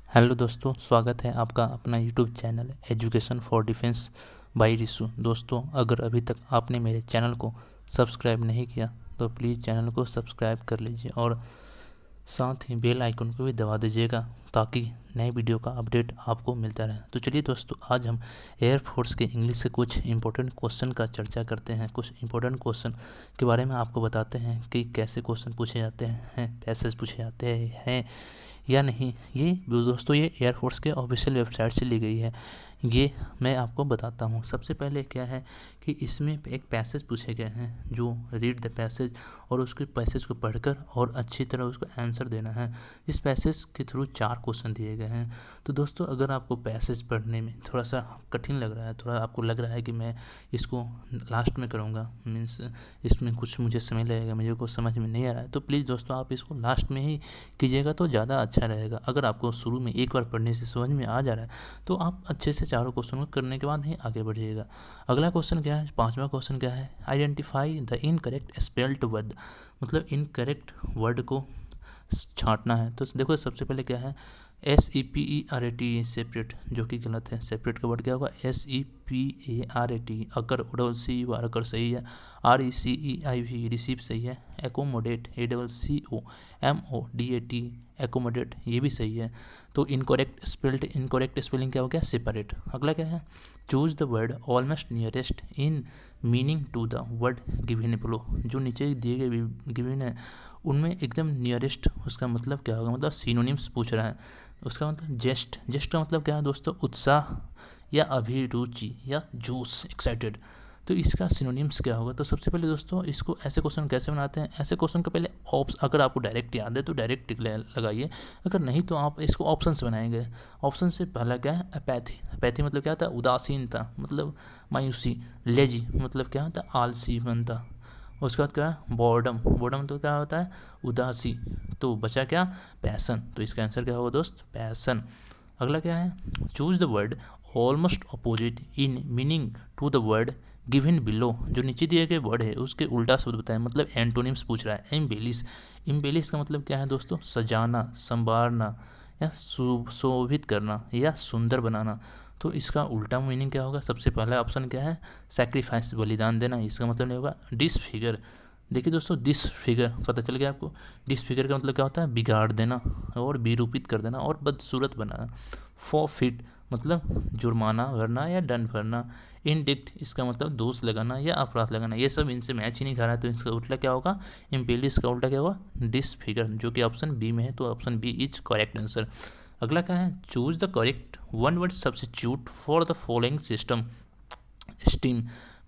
Hello दोस्तों, स्वागत है आपका अपना YouTube channel education for defence bye Rishu. दोस्तों, अगर अभी तक आपने मेरे चैनल को सब्सक्राइब नहीं किया तो प्लीज़ चैनल को सब्सक्राइब कर लीजिए और साथ ही बेल आइकन को भी दबा दीजिएगा ताकि नए वीडियो का अपडेट आपको मिलता रहे। तो चलिए दोस्तों, आज हम एयरफोर्स के इंग्लिश से कुछ इंपॉर्टेंट क्वेश्चन का चर्चा करते हैं। कुछ इंपॉर्टेंट क्वेश्चन के बारे में आपको बताते हैं कि कैसे क्वेश्चन पूछे जाते हैं, पैसेज पूछे जाते हैं या नहीं। ये दोस्तों, ये एयरफोर्स के ऑफिशियल वेबसाइट से ली गई है। ये मैं आपको बताता हूँ। सबसे पहले क्या है कि इसमें एक पैसेज पूछे गए हैं, जो रीड द पैसेज, और उसके पैसेज को पढ़कर और अच्छी तरह उसको आंसर देना है। इस पैसेज के थ्रू 4 क्वेश्चन दिए गए हैं। तो दोस्तों, अगर आपको पैसेज पढ़ने में थोड़ा सा कठिन लग रहा है, थोड़ा आपको लग रहा है कि मैं इसको लास्ट में करूँगा, मीन्स इसमें कुछ मुझे समय लगेगा, मुझे को समझ में नहीं आ रहा है, तो प्लीज़ दोस्तों आप इसको लास्ट में ही कीजिएगा तो ज़्यादा अच्छा रहेगा। अगर आपको शुरू में एक बार पढ़ने से समझ में आ जा रहा है तो आप अच्छे से चारों क्वेश्चन को करने के बाद ही आगे बढ़िएगा। अगला क्वेश्चन क्या है, 5वां क्वेश्चन क्या है, identify the incorrect spelled word. मतलब इनकरेक्ट वर्ड को छांटना है। तो देखो, सबसे पहले क्या है, SEPERAT सेपरेट, जो कि गलत है। सेपरेट का वर्ड क्या होगा, SEPARAT। अकर CU अकर सही है। RECEIV रिसीव सही है। एकोमोडेट ACCOMODAT एकोमोडेट ये भी सही है। तो इनकरेक्ट स्पेलिंग क्या हो गया, सेपरेट। अगला क्या है, choose the word almost nearest in meaning to the word given below. जो नीचे दिए गए गिवन है उनमें एकदम नियरेस्ट उसका मतलब क्या होगा, मतलब सिनोनिम्स पूछ रहा है। उसका मतलब जेस्ट का मतलब क्या है दोस्तों, उत्साह या अभिरुचि या जोश, एक्साइटेड। तो इसका सिनोनिम्स क्या होगा। तो सबसे पहले दोस्तों, इसको ऐसे क्वेश्चन कैसे बनाते हैं, ऐसे क्वेश्चन का पहले अगर आपको डायरेक्ट याद है तो डायरेक्ट टिक लगाइए, अगर नहीं तो आप इसको ऑप्शन से बनाएंगे। ऑप्शन से पहला क्या है, अपैथी मतलब क्या होता है, उदासीनता, मतलब मायूसी। लेजी मतलब क्या होता है, आलसी बनता। उसके बाद क्या है, बॉर्डम मतलब क्या होता है, उदासी। तो बचा क्या, पैसन। तो इसका आंसर क्या होगा दोस्त, पैसन। अगला क्या है, choose the word almost opposite in meaning to the word given below. जो नीचे दिए गए वर्ड है उसके उल्टा शब्द बताएं, मतलब एंटोनिम्स पूछ रहा है। एम्बेलिश का मतलब क्या है दोस्तों, सजाना, संवारना या शोभित करना या सुंदर बनाना। तो इसका उल्टा मीनिंग क्या होगा, सबसे पहला ऑप्शन क्या है, सैक्रिफाइस, बलिदान देना। इसका मतलब नहीं होगा डिसफिगर। देखिए दोस्तों, डिसफिगर पता चल गया आपको। डिसफिगर का मतलब क्या होता है, बिगाड़ देना और विरूपित कर देना और बदसूरत बनाना। फॉरफिट मतलब जुर्माना भरना या दंड भरना। इंडिक्ट इसका मतलब दोष लगाना या अपराध लगाना। ये सब इनसे मैच ही नहीं खा रहा है, तो इसका उल्टा क्या होगा, इम्पेलिश का उल्टा क्या होगा, डिसफिगर, जो कि ऑप्शन बी में है। तो option B is correct answer. अगला क्या है, choose the correct one word substitute for the following system steam.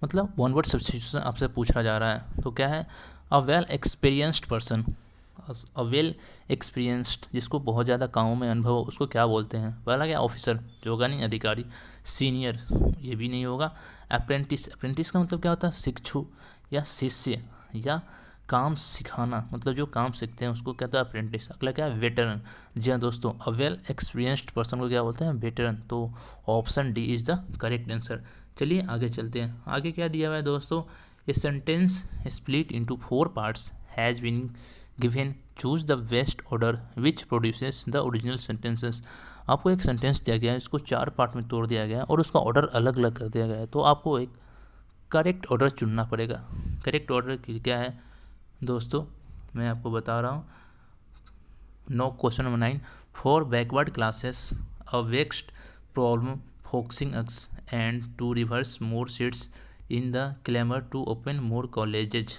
मतलब वन वर्ड सब्सिट्यूशन आपसे पूछा जा रहा है। तो क्या है, a well experienced person, a well experienced जिसको बहुत ज़्यादा कामों में अनुभव हो उसको क्या बोलते हैं। पहला क्या, ऑफिसर, जो होगा नहीं, अधिकारी। सीनियर ये भी नहीं होगा। अप्रेंटिस का मतलब क्या होता है, शिक्षु या शिष्य या काम सिखाना, मतलब जो काम सीखते हैं उसको कहता है अप्रेंटिस। अगला क्या है, वेटरन। जी हाँ दोस्तों, अ वेल एक्सपीरियंस्ड पर्सन को क्या बोलते हैं, वेटरन। तो option D is the correct answer. चलिए आगे चलते हैं। आगे क्या दिया हुआ है दोस्तों, a sentence split into 4 parts has been given, choose the best order which produces the original sentences. आपको एक सेंटेंस दिया गया है, इसको 4 पार्ट में तोड़ दिया गया है और उसका ऑर्डर अलग अलग कर दिया गया है। तो आपको एक करेक्ट ऑर्डर चुनना पड़ेगा। करेक्ट ऑर्डर क्या है दोस्तों, मैं आपको बता रहा हूँ। No question number 9, for backward classes a vexed problem focusing us and to reverse more seats in the clamour to open more colleges.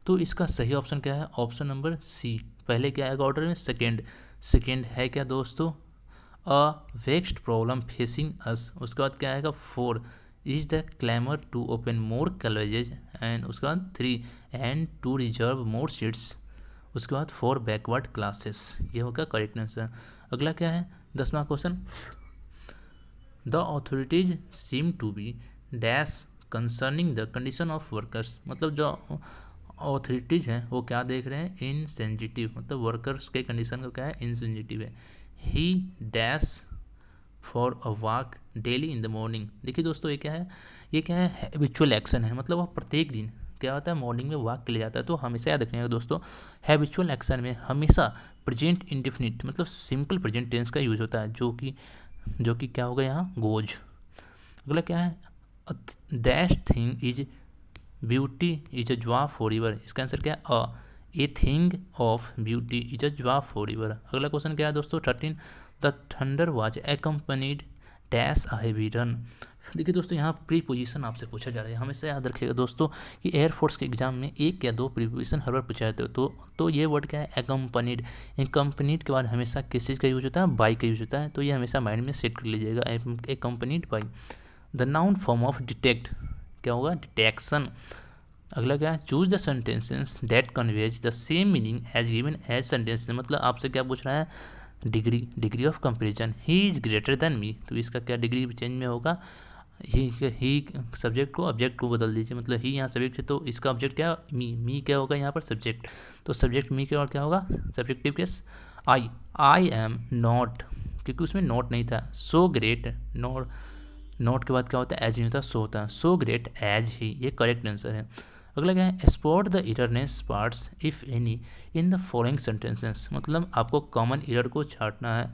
तो इसका सही ऑप्शन क्या है, ऑप्शन नंबर सी। पहले क्या आएगा ऑर्डर में, सेकेंड है क्या दोस्तों, a vexed problem facing us. उसके बाद क्या आएगा, 4 is the clamour to open more colleges, and उसके बाद 3 and to reserve more seats. उसके बाद 4 बैकवर्ड क्लासेस। ये होगा करेक्ट आंसर। अगला क्या है, 10वां question, the authorities seem to be dash concerning the condition of workers. मतलब जो ऑथोरिटीज़ हैं वो क्या देख रहे हैं, इनसेंसिटिव, मतलब वर्कर्स के कंडीशन का क्या है, इनसेंसिटिव है। ही dash for a walk daily in the morning. देखिए दोस्तों, ये क्या है, ये क्या है, हैबिचुअल एक्शन है। मतलब वह प्रत्येक दिन क्या होता है, मॉर्निंग में वॉक के लिए जाता है। तो हमेशा याद रखिएगा दोस्तों, हैबिचुअल एक्शन में हमेशा प्रेजेंट इंडेफिनिट मतलब सिंपल प्रेजेंट टेंस का यूज होता है, जो कि क्या होगा यहाँ, गोज। अगला क्या है, that thing is beauty is a joy forever एवर। इसका आंसर क्या है, a thing of beauty is a joy forever एवर। अगला क्वेश्चन क्या है दोस्तों 13, the thunder was accompanied dash a heavy rain. देखिए दोस्तों, यहाँ प्रीपोजिशन आपसे पूछा जा रहा है। हमेशा याद रखिएगा दोस्तों कि एयरफोर्स के एग्जाम में 1 या 2 प्रीपोजिशन हर बार पूछा जाते हो। तो ये वर्ड क्या है, एक्कम्पनीड। एक्कम्पनीड के बाद हमेशा किस चीज़ का यूज होता है, बाई का यूज होता है। तो ये हमेशा माइंड में सेट कर लीजिएगा, accompanied by. The noun form of detect क्या होगा, डिटेक्शन। अगला क्या है, choose the sentences that conveys the same meaning as given as sentence. मतलब आपसे क्या पूछ रहा है, degree of comparison. He is greater than me, तो इसका क्या डिग्री चेंज में होगा, ही सब्जेक्ट को ऑब्जेक्ट को बदल दीजिए। मतलब ही यहाँ सब्जेक्ट है तो इसका ऑब्जेक्ट क्या, मी क्या होगा यहाँ पर सब्जेक्ट। तो सब्जेक्ट मी के और क्या होगा, subjective case. I am not, क्योंकि उसमें नॉट नहीं था। सो ग्रेट, नॉट के बाद क्या होता है, एज नहीं होता, सो होता है। सो ग्रेट एज ही, ये करेक्ट आंसर है। अगला क्या है, spot the erroneous parts if any in the following sentences. मतलब आपको कॉमन इरर को छांटना है।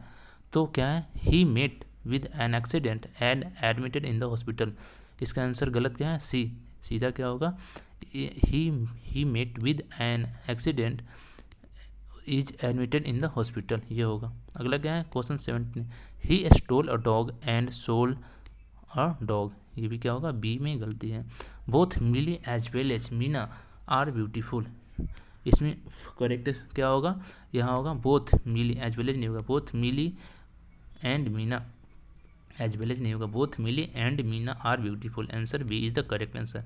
तो क्या है, he met with an accident and admitted in the hospital. इसका आंसर गलत क्या है, सी। सीधा क्या होगा, he met with an accident is admitted in the hospital, ये होगा। अगला क्या है, question 17, he stole a dog and sold a dog. ये भी क्या होगा, बी में गलती है। Both Mili as well as Meena are beautiful. इसमें करेक्ट क्या होगा, यहाँ होगा both Mili as well as नहीं होगा, both Mili and Meena as well as नहीं होगा, both Mili and Meena are beautiful. Answer B is the correct answer.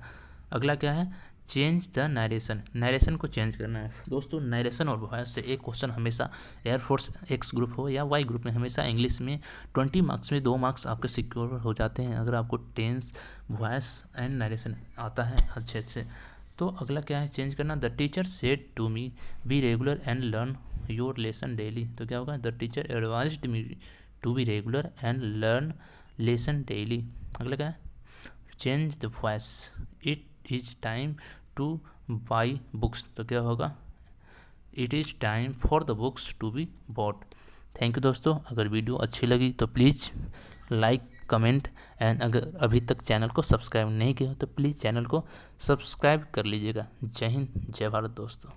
अगला क्या है, चेंज द नरेशन। नरेशन को चेंज करना है दोस्तों। नरेशन और वॉइस से एक क्वेश्चन हमेशा एयरफोर्स एक्स ग्रुप हो या वाई ग्रुप में, हमेशा इंग्लिश में 20 मार्क्स में 2 मार्क्स आपके सिक्योर हो जाते हैं अगर आपको टेंस, वॉइस एंड नरेशन आता है अच्छे से। तो अगला क्या है, चेंज करना। The teacher said to me be regular and learn your lesson daily. तो क्या होगा, the teacher advised me to be regular and learn lesson daily. अगला क्या है, change the voice, it is time to buy books. तो क्या होगा, it is time for the books to be bought. Thank you दोस्तों। अगर video अच्छी लगी तो प्लीज़ लाइक, कमेंट एंड अगर अभी तक चैनल को सब्सक्राइब नहीं किया तो प्लीज़ चैनल को सब्सक्राइब कर लीजिएगा। जय हिंद, जय भारत दोस्तों।